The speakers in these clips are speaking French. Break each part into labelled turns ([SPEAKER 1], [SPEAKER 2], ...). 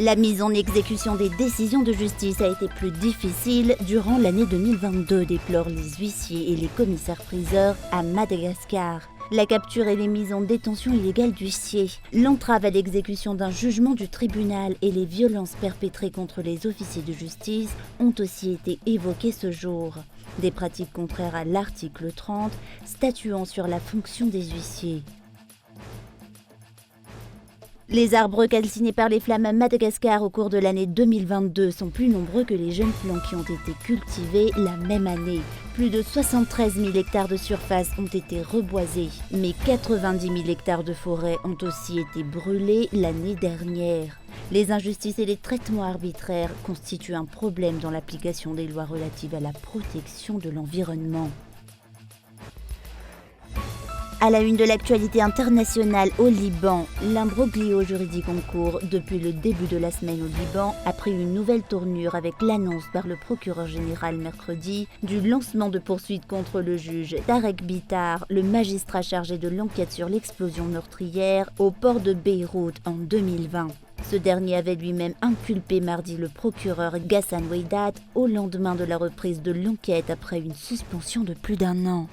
[SPEAKER 1] La mise en exécution des décisions de justice a été plus difficile durant l'année 2022, déplorent les huissiers et les commissaires-priseurs à Madagascar. La capture et les mises en détention illégale d'huissiers, l'entrave à l'exécution d'un jugement du tribunal et les violences perpétrées contre les officiers de justice ont aussi été évoquées ce jour. Des pratiques contraires à l'article 30, statuant sur la fonction des huissiers. Les arbres calcinés par les flammes à Madagascar au cours de l'année 2022 sont plus nombreux que les jeunes plants qui ont été cultivés la même année. Plus de 73 000 hectares de surface ont été reboisés, mais 90 000 hectares de forêt ont aussi été brûlés l'année dernière. Les injustices et les traitements arbitraires constituent un problème dans l'application des lois relatives à la protection de l'environnement. À la une de l'actualité internationale au Liban, l'imbroglio juridique en cours depuis le début de la semaine au Liban a pris une nouvelle tournure avec l'annonce par le procureur général mercredi du lancement de poursuites contre le juge Tarek Bitar, le magistrat chargé de l'enquête sur l'explosion meurtrière au port de Beyrouth en 2020. Ce dernier avait lui-même inculpé mardi le procureur Ghassan Oueidat au lendemain de la reprise de l'enquête après une suspension de plus d'1 an.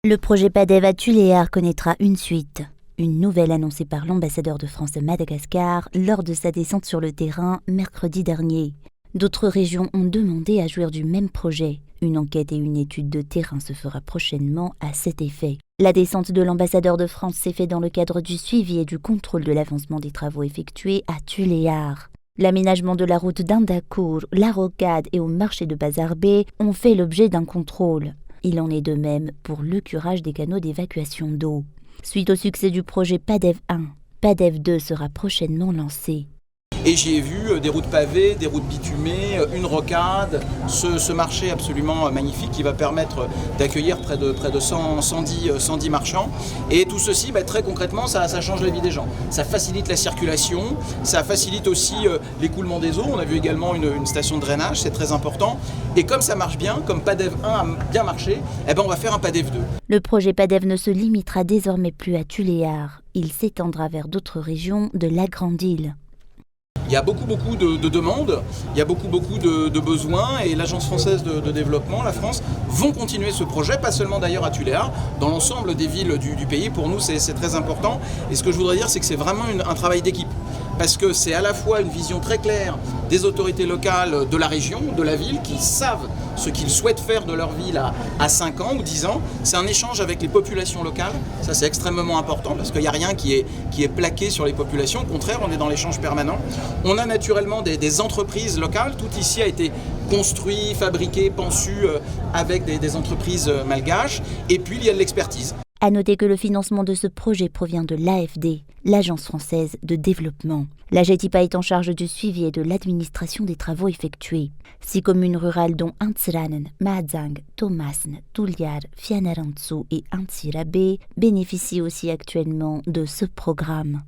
[SPEAKER 1] Le projet PADEV à Tuléar connaîtra une suite. Une nouvelle annoncée par l'ambassadeur de France à Madagascar lors de sa descente sur le terrain mercredi dernier. D'autres régions ont demandé à jouir du même projet. Une enquête et une étude de terrain se fera prochainement à cet effet. La descente de l'ambassadeur de France s'est faite dans le cadre du suivi et du contrôle de l'avancement des travaux effectués à Tuléar. L'aménagement de la route d'Indakour, la rocade et au marché de Bazarbé ont fait l'objet d'un contrôle. Il en est de même pour le curage des canaux d'évacuation d'eau. Suite au succès du projet PADEV 1, PADEV 2 sera prochainement lancé.
[SPEAKER 2] Et j'y ai vu des routes pavées, des routes bitumées, une rocade, ce marché absolument magnifique qui va permettre d'accueillir près de 110 marchands. Et tout ceci, très concrètement, ça change la vie des gens. Ça facilite la circulation, ça facilite aussi l'écoulement des eaux. On a vu également une station de drainage, c'est très important. Et comme ça marche bien, comme PADEV 1 a bien marché, on va faire un PADEV 2.
[SPEAKER 1] Le projet PADEV ne se limitera désormais plus à Tuléar. Il s'étendra vers d'autres régions de la Grande Île.
[SPEAKER 2] Il y a beaucoup de demandes, il y a beaucoup de besoins et l'Agence française de développement, la France, vont continuer ce projet, pas seulement d'ailleurs à Tuléar, dans l'ensemble des villes du pays. Pour nous, c'est très important. Et ce que je voudrais dire, c'est que c'est vraiment un travail d'équipe. Parce que c'est à la fois une vision très claire des autorités locales de la région, de la ville, qui savent ce qu'ils souhaitent faire de leur ville à 5 ans ou 10 ans. C'est un échange avec les populations locales. Ça, c'est extrêmement important parce qu'il n'y a rien qui est plaqué sur les populations. Au contraire, on est dans l'échange permanent. On a naturellement des entreprises locales. Tout ici a été construit, fabriqué, conçu avec des entreprises malgaches. Et puis, il y a de l'expertise.
[SPEAKER 1] À noter que le financement de ce projet provient de l'AFD, l'Agence française de développement. La GETIPA est en charge du suivi et de l'administration des travaux effectués. 6 communes rurales dont Antsiranen, Mahadzang, Tomasn, Tuliar, Fianarantsoa et Antsirabe bénéficient aussi actuellement de ce programme.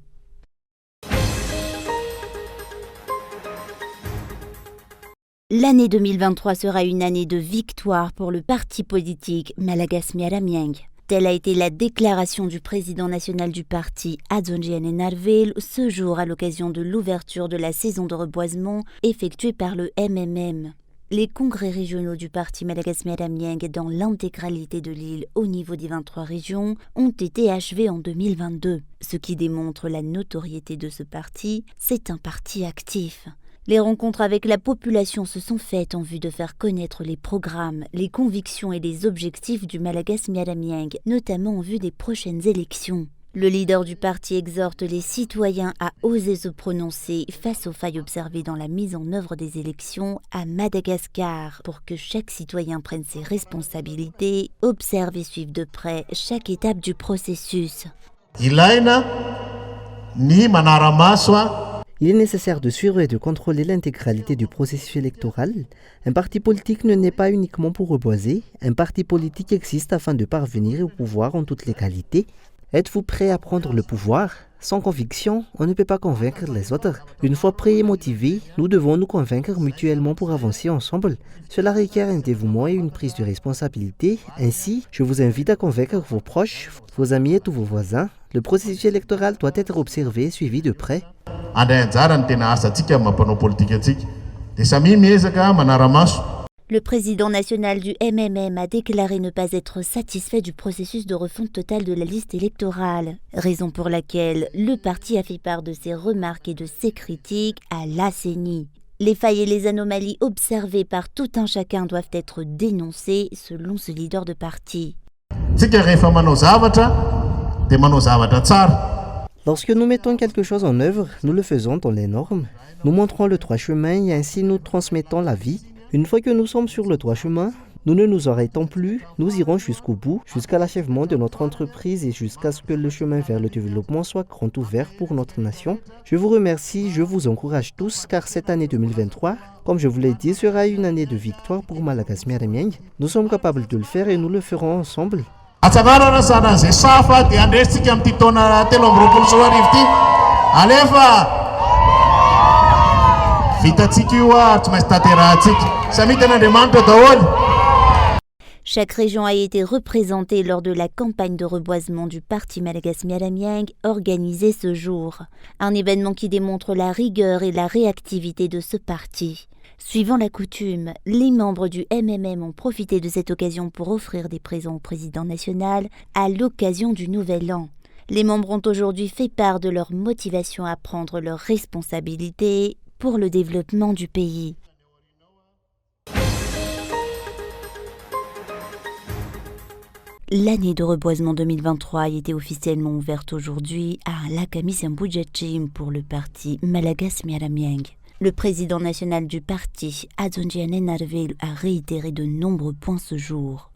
[SPEAKER 1] L'année 2023 sera une année de victoire pour le parti politique Malagas Miaramieng. Telle a été la déclaration du président national du parti, Adzongiane Narvel, ce jour à l'occasion de l'ouverture de la saison de reboisement effectuée par le MMM. Les congrès régionaux du parti Madagascar-Miadamieng dans l'intégralité de l'île au niveau des 23 régions ont été achevés en 2022. Ce qui démontre la notoriété de ce parti, c'est un parti actif. Les rencontres avec la population se sont faites en vue de faire connaître les programmes, les convictions et les objectifs du Madagascar-Miadamieng, notamment en vue des prochaines élections. Le leader du parti exhorte les citoyens à oser se prononcer face aux failles observées dans la mise en œuvre des élections à Madagascar pour que chaque citoyen prenne ses responsabilités, observe et suive de près chaque étape du processus.
[SPEAKER 3] Il est nécessaire de suivre et de contrôler l'intégralité du processus électoral. Un parti politique ne naît pas uniquement pour reboiser. Un parti politique existe afin de parvenir au pouvoir en toutes les qualités. Êtes-vous prêt à prendre le pouvoir? Sans conviction, on ne peut pas convaincre les autres. Une fois prêts et motivés, nous devons nous convaincre mutuellement pour avancer ensemble. Cela requiert un dévouement et une prise de responsabilité. Ainsi, je vous invite à convaincre vos proches, vos amis et tous vos voisins. Le processus électoral doit être observé et suivi de près.
[SPEAKER 1] Le président national du MMM a déclaré ne pas être satisfait du processus de refonte totale de la liste électorale, raison pour laquelle le parti a fait part de ses remarques et de ses critiques à la CENI. Les failles et les anomalies observées par tout un chacun doivent être dénoncées selon ce leader de parti.
[SPEAKER 3] Lorsque nous mettons quelque chose en œuvre, nous le faisons dans les normes. Nous montrons le droit chemin et ainsi nous transmettons la vie. Une fois que nous sommes sur le droit chemin, nous ne nous arrêtons plus, nous irons jusqu'au bout, jusqu'à l'achèvement de notre entreprise et jusqu'à ce que le chemin vers le développement soit grand ouvert pour notre nation. Je vous remercie, je vous encourage tous car cette année 2023, comme je vous l'ai dit, sera une année de victoire pour Madagascar-Miadamieng. Nous sommes capables de le faire et nous le ferons ensemble.
[SPEAKER 1] Chaque région a été représentée lors de la campagne de reboisement du parti Madagascar-Miadamieng organisée ce jour. Un événement qui démontre la rigueur et la réactivité de ce parti. Suivant la coutume, les membres du MMM ont profité de cette occasion pour offrir des présents au président national à l'occasion du Nouvel An. Les membres ont aujourd'hui fait part de leur motivation à prendre leurs responsabilités pour le développement du pays. L'année de reboisement 2023 a été officiellement ouverte aujourd'hui à Lakamisambujachim pour le parti Madagascar-Miadamieng. Le président national du parti, Adzongiane Narvil, a réitéré de nombreux points ce jour.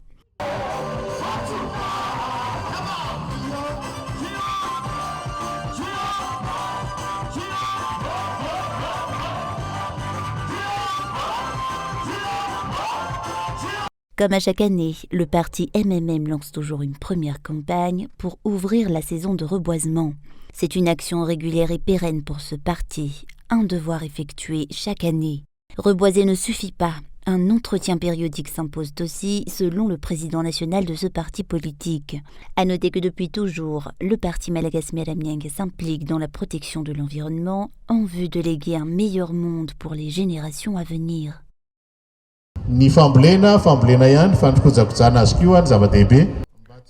[SPEAKER 1] Comme à chaque année, le parti MMM lance toujours une première campagne pour ouvrir la saison de reboisement. C'est une action régulière et pérenne pour ce parti, un devoir effectué chaque année. Reboiser ne suffit pas. Un entretien périodique s'impose aussi, selon le président national de ce parti politique. À noter que depuis toujours, le parti Madagascar-Miadamieng s'implique dans la protection de l'environnement en vue de léguer un meilleur monde pour les générations à venir.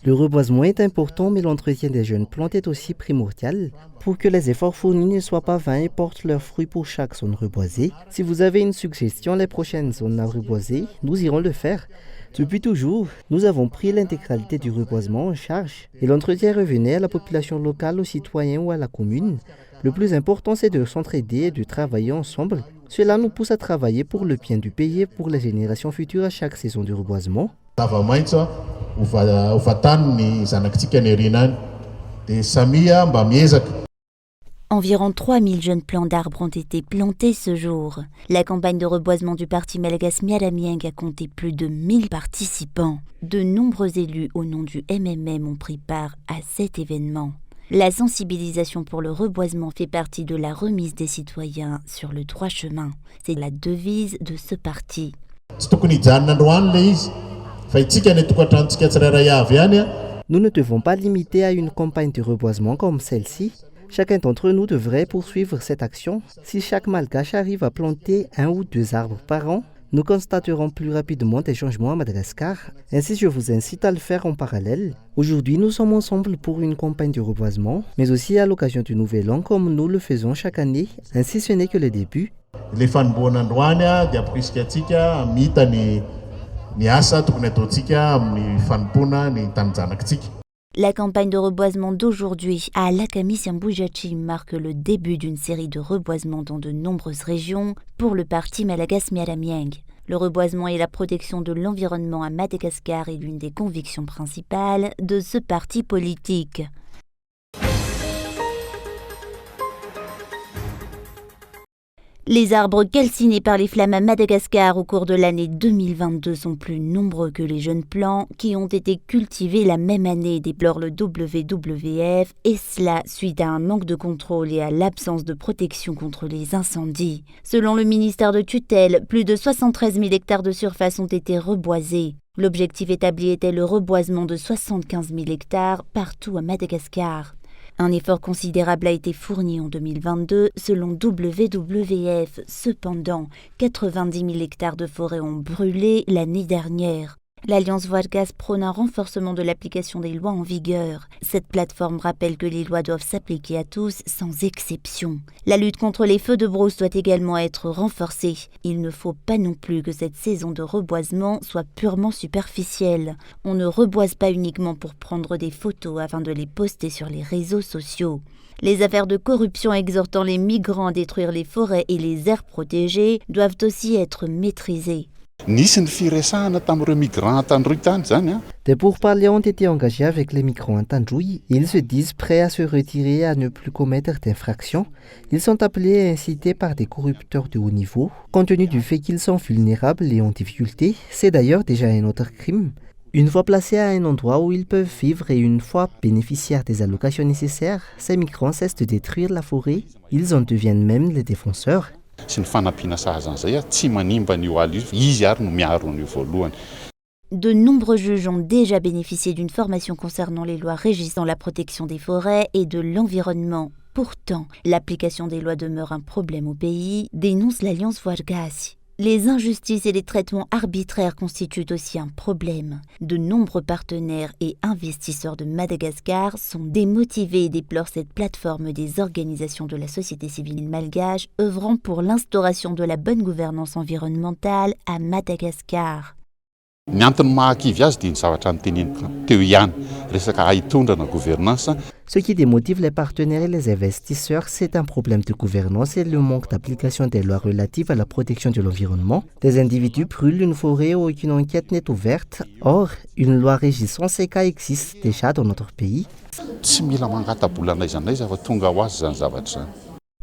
[SPEAKER 3] Le reboisement est important, mais l'entretien des jeunes plantes est aussi primordial pour que les efforts fournis ne soient pas vains et portent leurs fruits pour chaque zone reboisée. Si vous avez une suggestion, les prochaines zones à reboiser, nous irons le faire. Depuis toujours, nous avons pris l'intégralité du reboisement en charge et l'entretien revenait à la population locale, aux citoyens ou à la commune. Le plus important, c'est de s'entraider et de travailler ensemble. Cela nous pousse à travailler pour le bien du pays et pour les générations futures à chaque saison de reboisement.
[SPEAKER 1] Environ 3000 jeunes plants d'arbres ont été plantés ce jour. La campagne de reboisement du parti Madagascar-Miadamieng a compté plus de 1000 participants. De nombreux élus au nom du MMM ont pris part à cet événement. La sensibilisation pour le reboisement fait partie de la remise des citoyens sur le droit chemin. C'est la devise de ce parti.
[SPEAKER 3] Nous ne devons pas limiter à une campagne de reboisement comme celle-ci. Chacun d'entre nous devrait poursuivre cette action. Si chaque Malgache arrive à planter 1 ou 2 arbres par an, nous constaterons plus rapidement des changements à Madagascar. Ainsi, je vous incite à le faire en parallèle. Aujourd'hui, nous sommes ensemble pour une campagne de reboisement, mais aussi à l'occasion du Nouvel An, comme nous le faisons chaque année. Ainsi, ce n'est que le début.
[SPEAKER 4] Les fanomboana dia prisikatsika mita ni asa tokony ataontsika amin'ny fanompona ny tany zanakitsika.
[SPEAKER 1] La campagne de reboisement d'aujourd'hui à Alakami-Siamboujachi marque le début d'une série de reboisements dans de nombreuses régions pour le parti Malagas Mialamieng. Le reboisement et la protection de l'environnement à Madagascar est l'une des convictions principales de ce parti politique. Les arbres calcinés par les flammes à Madagascar au cours de l'année 2022 sont plus nombreux que les jeunes plants qui ont été cultivés la même année, déplore le WWF, et cela suite à un manque de contrôle et à l'absence de protection contre les incendies. Selon le ministère de tutelle, plus de 73 000 hectares de surface ont été reboisés. L'objectif établi était le reboisement de 75 000 hectares partout à Madagascar. Un effort considérable a été fourni en 2022 selon WWF. Cependant, 90 000 hectares de forêt ont brûlé l'année dernière. L'Alliance Vargas prône un renforcement de l'application des lois en vigueur. Cette plateforme rappelle que les lois doivent s'appliquer à tous, sans exception. La lutte contre les feux de brousse doit également être renforcée. Il ne faut pas non plus que cette saison de reboisement soit purement superficielle. On ne reboise pas uniquement pour prendre des photos afin de les poster sur les réseaux sociaux. Les affaires de corruption exhortant les migrants à détruire les forêts et les aires protégées doivent aussi être maîtrisées.
[SPEAKER 3] Des pourparlers ont été engagés avec les migrants en Tandjoui. Ils se disent prêts à se retirer et à ne plus commettre d'infractions. Ils sont appelés et incités par des corrupteurs de haut niveau. Compte tenu du fait qu'ils sont vulnérables et en difficulté, c'est d'ailleurs déjà un autre crime. Une fois placés à un endroit où ils peuvent vivre et une fois bénéficiaires des allocations nécessaires, ces migrants cessent de détruire la forêt. Ils en deviennent même les défenseurs.
[SPEAKER 1] De nombreux juges ont déjà bénéficié d'une formation concernant les lois régissant la protection des forêts et de l'environnement. Pourtant, l'application des lois demeure un problème au pays, dénonce l'Alliance Vargas. Les injustices et les traitements arbitraires constituent aussi un problème. De nombreux partenaires et investisseurs de Madagascar sont démotivés et déplorent cette plateforme des organisations de la société civile malgache œuvrant pour l'instauration de la bonne gouvernance environnementale à Madagascar.
[SPEAKER 3] Ce qui démotive les partenaires et les investisseurs, c'est un problème de gouvernance et le manque d'application des lois relatives à la protection de l'environnement. Des individus brûlent une forêt où aucune enquête n'est ouverte. Or, une loi régissant ces cas existe déjà dans notre pays.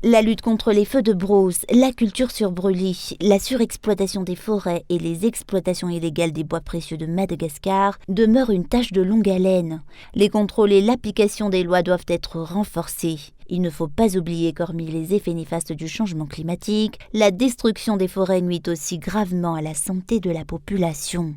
[SPEAKER 1] La lutte contre les feux de brousse, la culture sur brûlis, la surexploitation des forêts et les exploitations illégales des bois précieux de Madagascar demeurent une tâche de longue haleine. Les contrôles et l'application des lois doivent être renforcés. Il ne faut pas oublier qu'hormis les effets néfastes du changement climatique, la destruction des forêts nuit aussi gravement à la santé de la population.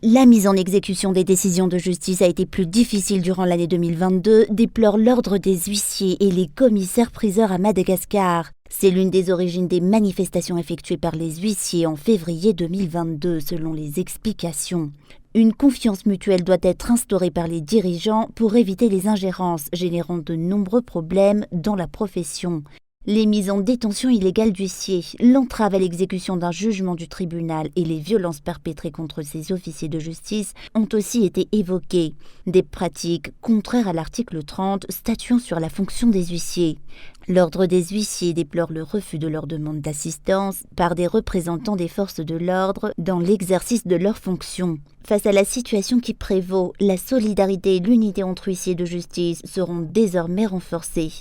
[SPEAKER 1] La mise en exécution des décisions de justice a été plus difficile durant l'année 2022, déplore l'ordre des huissiers et les commissaires-priseurs à Madagascar. C'est l'une des origines des manifestations effectuées par les huissiers en février 2022, selon les explications. Une confiance mutuelle doit être instaurée par les dirigeants pour éviter les ingérences, générant de nombreux problèmes dans la profession. Les mises en détention illégale d'huissiers, l'entrave à l'exécution d'un jugement du tribunal et les violences perpétrées contre ces officiers de justice ont aussi été évoquées. Des pratiques contraires à l'article 30 statuant sur la fonction des huissiers. L'ordre des huissiers déplore le refus de leur demande d'assistance par des représentants des forces de l'ordre dans l'exercice de leurs fonctions. Face à la situation qui prévaut, la solidarité et l'unité entre huissiers de justice seront désormais renforcées.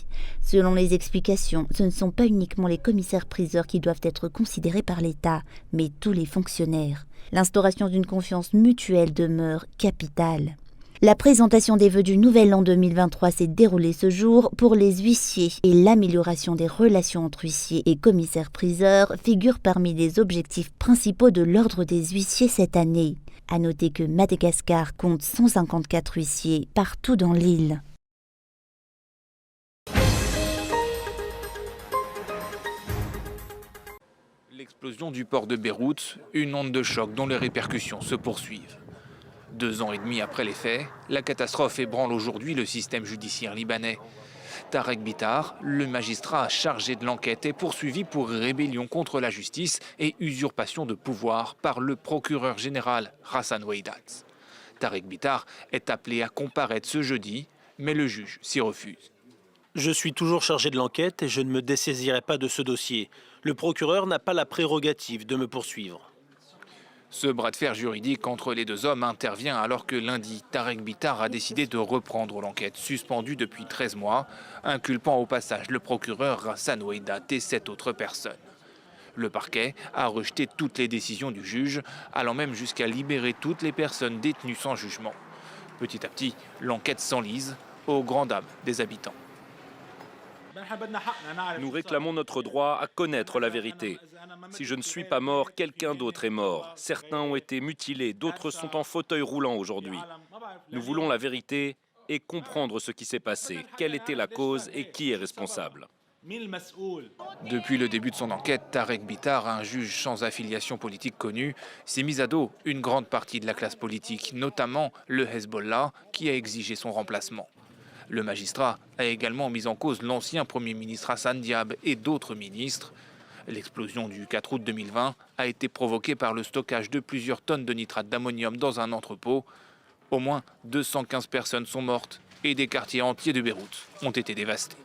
[SPEAKER 1] Selon les explications, ce ne sont pas uniquement les commissaires-priseurs qui doivent être considérés par l'État, mais tous les fonctionnaires. L'instauration d'une confiance mutuelle demeure capitale. La présentation des vœux du Nouvel An 2023 s'est déroulée ce jour pour les huissiers et l'amélioration des relations entre huissiers et commissaires-priseurs figure parmi les objectifs principaux de l'ordre des huissiers cette année. À noter que Madagascar compte 154 huissiers partout dans l'île.
[SPEAKER 5] L'explosion du port de Beyrouth, une onde de choc dont les répercussions se poursuivent. 2 ans et demi après les faits, la catastrophe ébranle aujourd'hui le système judiciaire libanais. Tarek Bitar, le magistrat chargé de l'enquête, est poursuivi pour rébellion contre la justice et usurpation de pouvoir par le procureur général Hassan Oueidat. Tarek Bitar est appelé à comparaître ce jeudi, mais le juge s'y refuse.
[SPEAKER 6] Je suis toujours chargé de l'enquête et je ne me dessaisirai pas de ce dossier. Le procureur n'a pas la prérogative de me poursuivre.
[SPEAKER 5] Ce bras de fer juridique entre les 2 hommes intervient alors que lundi, Tarek Bitar a décidé de reprendre l'enquête suspendue depuis 13 mois, inculpant au passage le procureur Hassan Oueidat et 7 autres personnes. Le parquet a rejeté toutes les décisions du juge, allant même jusqu'à libérer toutes les personnes détenues sans jugement. Petit à petit, l'enquête s'enlise aux grandes dames des habitants.
[SPEAKER 7] Nous réclamons notre droit à connaître la vérité. Si je ne suis pas mort, quelqu'un d'autre est mort. Certains ont été mutilés, d'autres sont en fauteuil roulant aujourd'hui. Nous voulons la vérité et comprendre ce qui s'est passé, quelle était la cause et qui est responsable.
[SPEAKER 5] Depuis le début de son enquête, Tarek Bitar, un juge sans affiliation politique connu, s'est mis à dos une grande partie de la classe politique, notamment le Hezbollah, qui a exigé son remplacement. Le magistrat a également mis en cause l'ancien Premier ministre Hassan Diab et d'autres ministres. L'explosion du 4 août 2020 a été provoquée par le stockage de plusieurs tonnes de nitrate d'ammonium dans un entrepôt. Au moins 215 personnes sont mortes et des quartiers entiers de Beyrouth ont été dévastés.